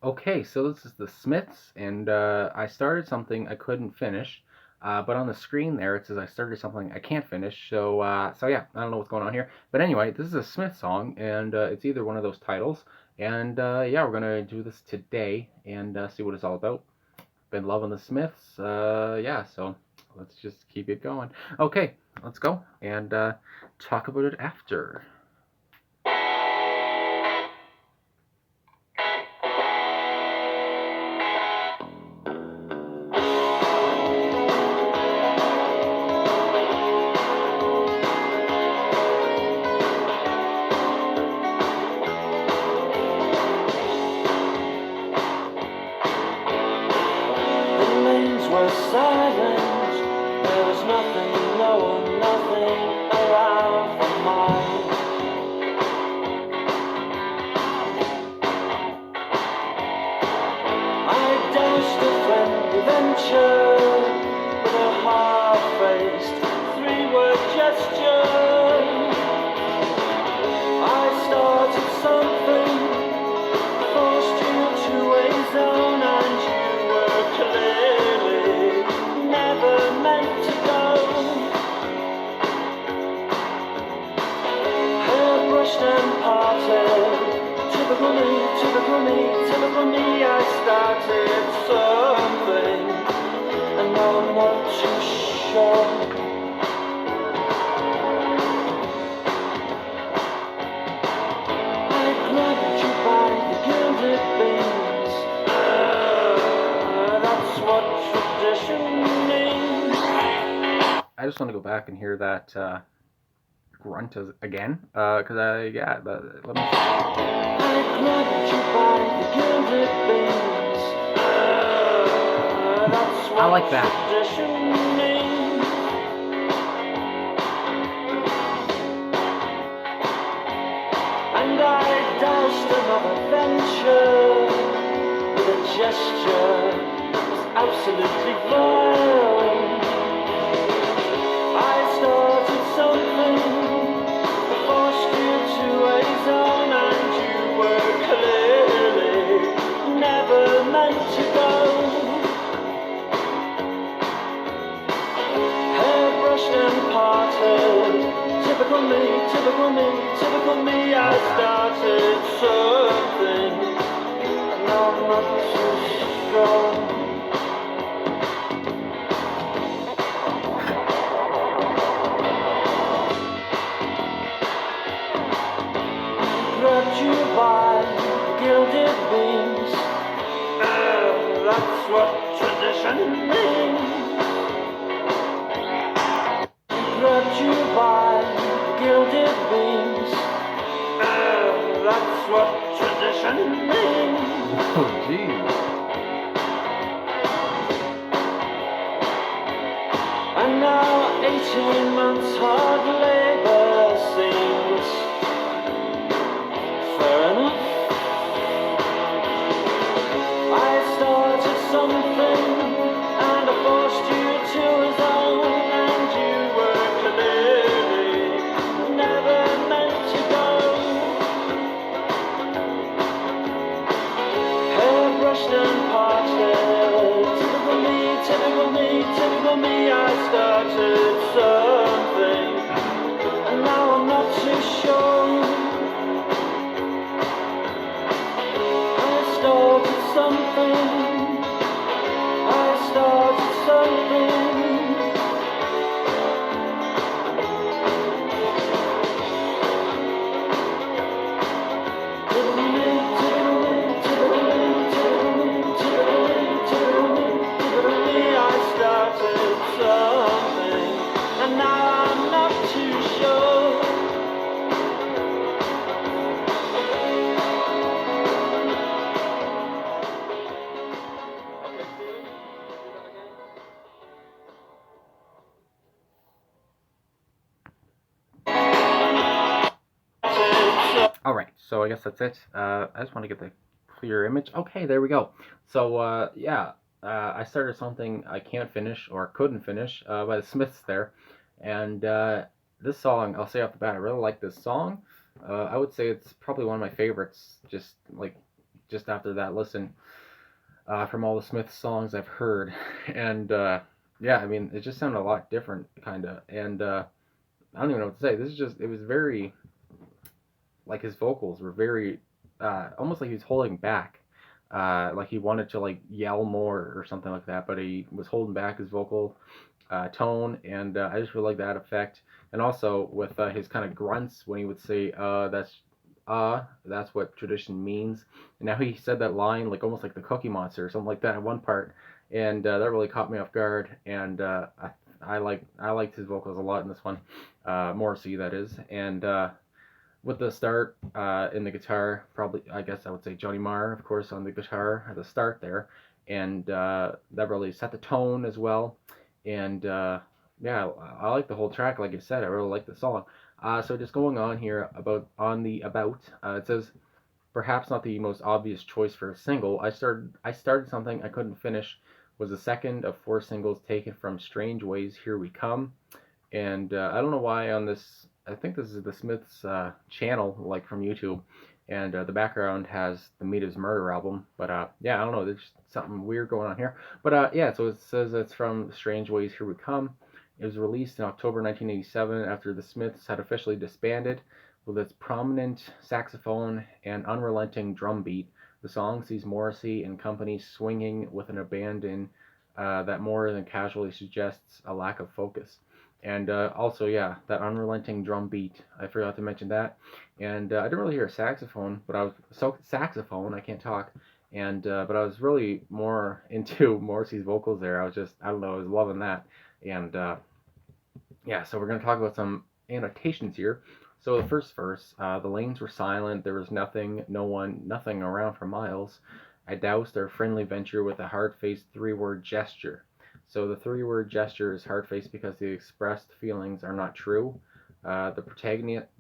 Okay, so this is the Smiths, and I started something I couldn't finish, but on the screen there it says I started something I can't finish. So yeah, I don't know what's going on here. But anyway, this is a Smith song, and it's either one of those titles. And yeah, we're gonna do this today and see what it's all about. Been loving the Smiths, yeah. So let's just keep it going. Okay, let's go and talk about it after. The lanes were silent, there was nothing, no one, nothing around for miles. I doused a friendly venture with a half-faced three-word gesture. I started something, forced you to a zone, and you were clearly never meant to go. Hair brushed and parted, typical me, typical me, typical me. I started something, and now I'm not too sure. I grabbed you by the gilded beams. That's what tradition means. I just want to go back and hear that grunt again, because yeah, let me. I grabbed you by the gilded beams. That's what I like that. tradition means. And I doused another venture with a gesture that was absolutely vile. I started something, forced you to a zone, and you were clearly never meant to go. Hair brushed and parted, typical me, typical me, typical me. I started something, and now I'm not too strong. Grabbed you by the gilded beams. That's what tradition means. Grabbed you by the gilded beams. That's what tradition means. Oh, geez. And now 18 months hard labor seems fair enough. I started something, and I forced you to a zone, and you were clearly never meant to go. Hair brushed and parted, typical me, typical me, typical me. I started something, and now I'm not too sure. I started something, I started something. Typical me, typical me, typical me, typical me, typical me, typical me. I started something, and now I'm not too sure. All right, so I guess that's it. I just want to get the clear image. Okay, there we go. So yeah, I started something I can't finish or couldn't finish by the Smiths there, and this song, I'll say off the bat, I really like this song. I would say it's probably one of my favorites. Just like just after that listen from all the Smith songs I've heard, and yeah, I mean, it just sounded a lot different, kind of, and I don't even know what to say. This is just, it was very, like his vocals were very, almost like he was holding back. Like he wanted to like yell more or something like that, but he was holding back his vocal tone, and I just really like that effect. And also with his kind of grunts when he would say, that's what tradition means." And now he said that line like almost like the Cookie Monster or something like that in one part, and that really caught me off guard. And I liked his vocals a lot in this one, Morrissey that is, and with the start in the guitar, probably I guess I would say Johnny Marr, of course, on the guitar at the start there, and that really set the tone as well. And yeah, I like the whole track. Like I said, I really like the song. So just going on here it says perhaps not the most obvious choice for a single. I started something I couldn't finish. Was the second of four singles taken from Strange Ways, Here We Come. And I don't know why on this. I think this is the Smiths channel, like from YouTube, and the background has the Meat Is Murder album. But yeah, I don't know. There's something weird going on here. But yeah, so it says it's from Strange Ways, Here We Come. It was released in October 1987 after the Smiths had officially disbanded. With its prominent saxophone and unrelenting drum beat, the song sees Morrissey and company swinging with an abandon that more than casually suggests a lack of focus. And also, yeah, that unrelenting drum beat. I forgot to mention that. And I didn't really hear a saxophone, but I was saxophone. I can't talk. And but I was really more into Morrissey's vocals there. I don't know, I was loving that. And yeah, so we're gonna talk about some annotations here. So the first verse, the lanes were silent. There was nothing, no one, nothing around for miles. I doused our friendly venture with a hard-faced three-word gesture. So the three-word gesture is hard-faced because the expressed feelings are not true. The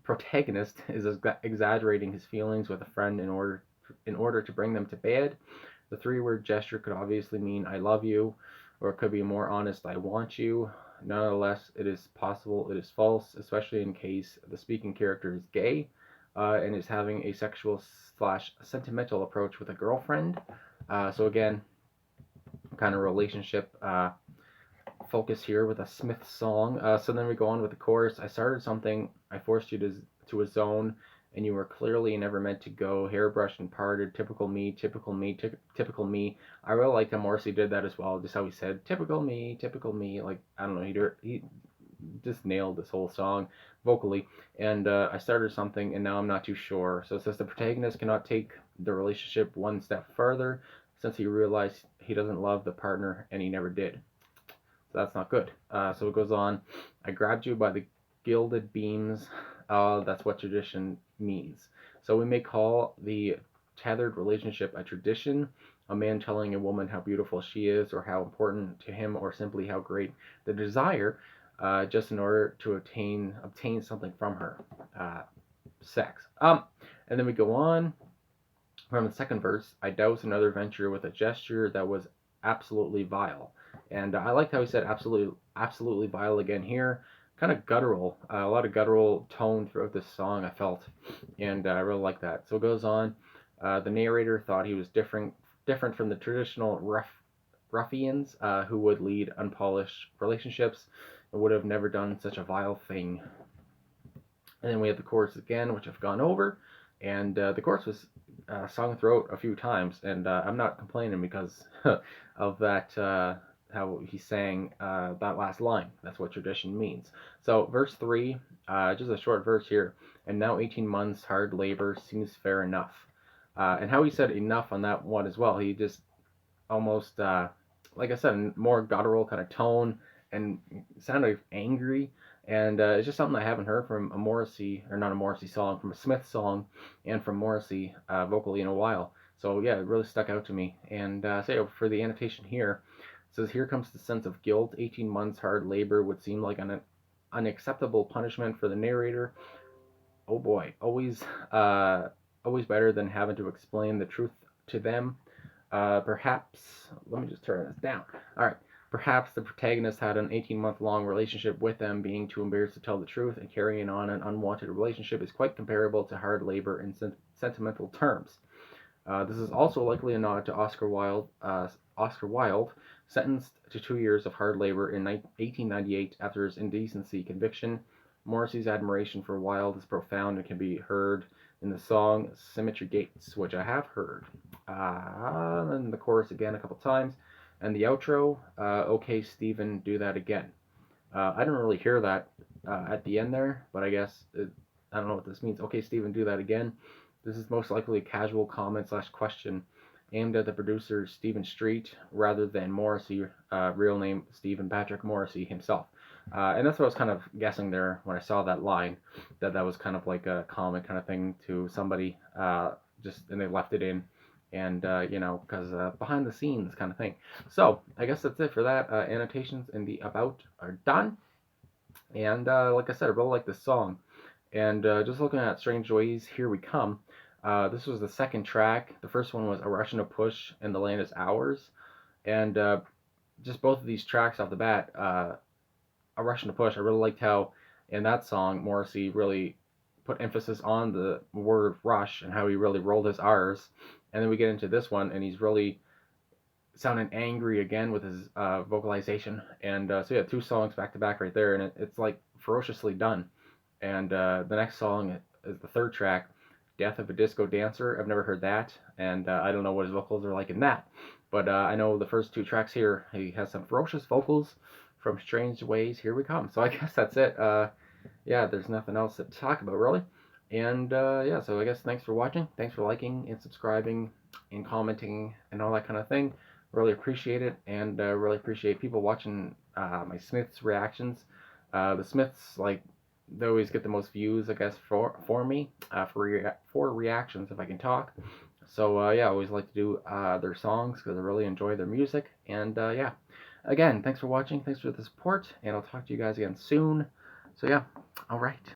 protagonist is exaggerating his feelings with a friend in order to bring them to bed. The three-word gesture could obviously mean "I love you," or it could be more honest "I want you." Nonetheless, it is possible it is false, especially in case the speaking character is gay and is having a sexual slash sentimental approach with a girlfriend. So again, kind of relationship focus here with a Smith song. So then we go on with the chorus. I started something, I forced you to a zone, and you were clearly never meant to go. Hairbrushed and parted, typical me, typical me, typical me. I really like how Morrissey did that as well, just how he said, typical me, typical me. Like, I don't know, he just nailed this whole song vocally. And I started something, and now I'm not too sure. So it says the protagonist cannot take the relationship one step further since he realized he doesn't love the partner, and he never did. So that's not good. So it goes on. I grabbed you by the gilded beams. That's what tradition means. So we may call the tethered relationship a tradition. A man telling a woman how beautiful she is, or how important to him, or simply how great the desire, just in order to obtain something from her. Sex. And then we go on from the second verse. I doused another venture with a gesture that was absolutely vile. And I liked how he said absolutely vile again here. Kind of guttural, a lot of guttural tone throughout this song, I felt, and I really like that. So it goes on. The narrator thought he was different from the traditional ruffians who would lead unpolished relationships and would have never done such a vile thing. And then we have the chorus again, which I've gone over, and the chorus was sung throughout a few times, and I'm not complaining because of that. How he sang that last line. That's what tradition means. So verse 3, just a short verse here. And now 18 months hard labor seems fair enough. And how he said enough on that one as well. He just almost, like I said, more guttural kind of tone and sounded angry. And it's just something I haven't heard from a Morrissey, or not a Morrissey song, from a Smith song, and from Morrissey vocally in a while. So yeah, it really stuck out to me. And so for the annotation here, it says, here comes the sense of guilt. 18 months hard labor would seem like an unacceptable punishment for the narrator. Oh boy, always better than having to explain the truth to them. Perhaps, let me just turn this down. All right. Perhaps the protagonist had an 18-month-long relationship with them. Being too embarrassed to tell the truth and carrying on an unwanted relationship is quite comparable to hard labor in sentimental terms. This is also likely a nod to Oscar Wilde, sentenced to 2 years of hard labor in 1898 after his indecency conviction. Morrissey's admiration for Wilde is profound and can be heard in the song Symmetry Gates, which I have heard. And the chorus again a couple times. And the outro, okay, Stephen, do that again. I didn't really hear that at the end there, but I don't know what this means. Okay, Stephen, do that again. This is most likely a casual comment slash question aimed at the producer Stephen Street rather than Morrissey, real name Stephen Patrick Morrissey himself. And that's what I was kind of guessing there when I saw that line, that was kind of like a comment kind of thing to somebody, and they left it in, and because behind the scenes kind of thing. So I guess that's it for that. Annotations in the about are done, and like I said, I really like this song. And just looking at Strange Ways, Here We Come. This was the second track. The first one was A Rush and a Push and The Land Is Ours. And just both of these tracks off the bat, A Rush and a Push, I really liked how in that song Morrissey really put emphasis on the word rush and how he really rolled his R's. And then we get into this one, and he's really sounding angry again with his vocalization. And so yeah, two songs back to back right there, and it's like ferociously done. And the next song is the third track, Death of a Disco Dancer. I've never heard that, and I don't know what his vocals are like in that. But I know the first two tracks here, he has some ferocious vocals from Strange Ways, Here We Come. So I guess that's it. Yeah, there's nothing else to talk about, really. And yeah, so I guess thanks for watching. Thanks for liking and subscribing and commenting and all that kind of thing. Really appreciate it, and really appreciate people watching my Smiths reactions. The Smiths, like, they always get the most views, I guess, for me, for reactions, if I can talk. So yeah, I always like to do their songs because I really enjoy their music. And yeah, again, thanks for watching, thanks for the support, and I'll talk to you guys again soon. So yeah, all right.